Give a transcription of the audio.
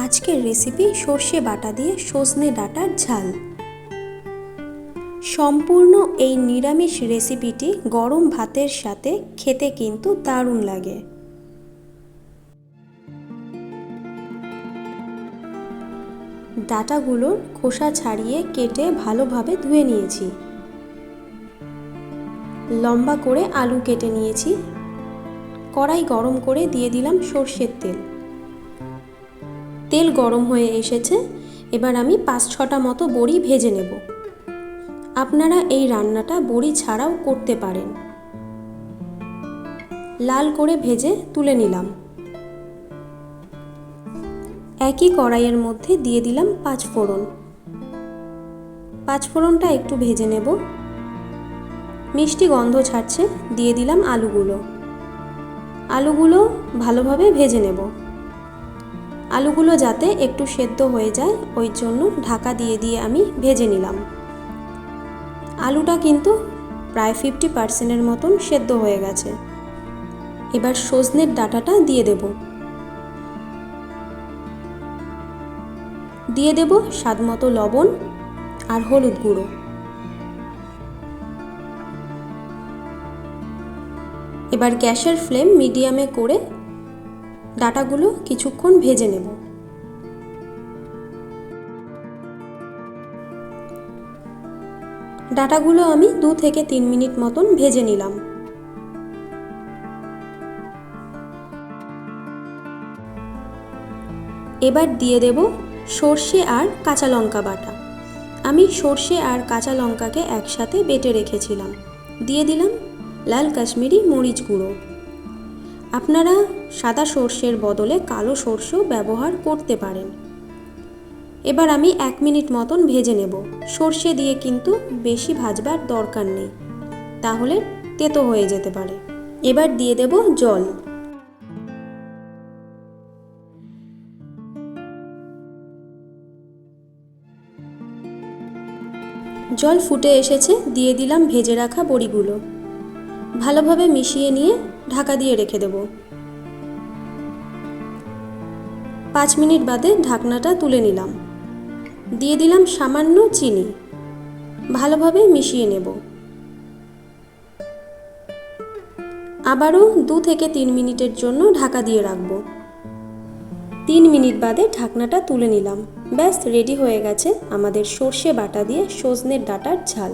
আজকের রেসিপি সর্ষে বাটা দিয়ে সজনে ডাঁটার ঝাল। সম্পূর্ণ এই নিরামিষ রেসিপিটি গরম ভাতের সাথে খেতে কিন্তু দারুণ লাগে। ডাঁটাগুলোর খোসা ছাড়িয়ে কেটে ভালোভাবে ধুয়ে নিয়েছি। লম্বা করে আলু কেটে নিয়েছি। কড়াই গরম করে দিয়ে দিলাম সর্ষের তেল। তেল গরম হয়ে এসেছে, এবার আমি 5-6টা মতো বড়ি ভেজে নেব। আপনারা এই রান্নাটা বড়ি ছাড়াও করতে পারেন। লাল করে ভেজে তুলে নিলাম। একই কড়াইয়ের মধ্যে দিয়ে দিলাম 5 ফোড়ন। 5 ফোড়নটা একটু ভেজে নেব। মিষ্টি গন্ধ ছাড়ছে, দিয়ে দিলাম আলুগুলো ভালোভাবে ভেজে নেব। আলুগুলো যাতে একটু সেদ্ধ হয়ে যায় ওই জন্য ঢাকা দিয়ে আমি ভেজে নিলাম। আলুটা কিন্তু প্রায় 50% মতন সেদ্ধ হয়ে গেছে। এবার সজনের ডাঁটাটা দিয়ে দেব স্বাদ মতো লবণ আর হলুদ গুঁড়ো। এবার গ্যাসের ফ্লেম মিডিয়ামে করে ডাঁটাগুলো কিছুক্ষণ ভেজে নেব। ডাঁটাগুলো আমি 2 থেকে 3 মিনিট মতন ভেজে নিলাম। এবার দিয়ে দেব সর্ষে আর কাঁচা লঙ্কা বাটা। আমি সর্ষে আর কাঁচা লঙ্কাকে একসাথে বেটে রেখেছিলাম। দিয়ে দিলাম লাল কাশ্মীরি মরিচ গুঁড়ো। আপনারা সাদা সর্ষের বদলে কালো সর্ষেও ব্যবহার করতে পারেন। এবার আমি 1 মিনিট মতন ভেজে নেব। সর্ষে দিয়ে কিন্তু বেশি ভাজবার দরকার নেই, তাহলে তেতো হয়ে যেতে পারে। এবার দিয়ে দেব জল। জল ফুটে এসেছে, দিয়ে দিলাম ভেজে রাখা বড়িগুলো। ভালোভাবে মিশিয়ে নিয়ে ঢাকা দিয়ে রেখে দেব। 5 মিনিট বাদে ঢাকনাটা তুলে নিলাম। দিয়ে দিলাম সামান্য চিনি। ভালোভাবে মিশিয়ে নেব। আবারও 2 থেকে 3 মিনিটের জন্য ঢাকা দিয়ে রাখব। 3 মিনিট বাদে ঢাকনাটা তুলে নিলাম। ব্যাস রেডি হয়ে গেছে আমাদের সর্ষে বাটা দিয়ে সজনের ডাঁটার ঝাল।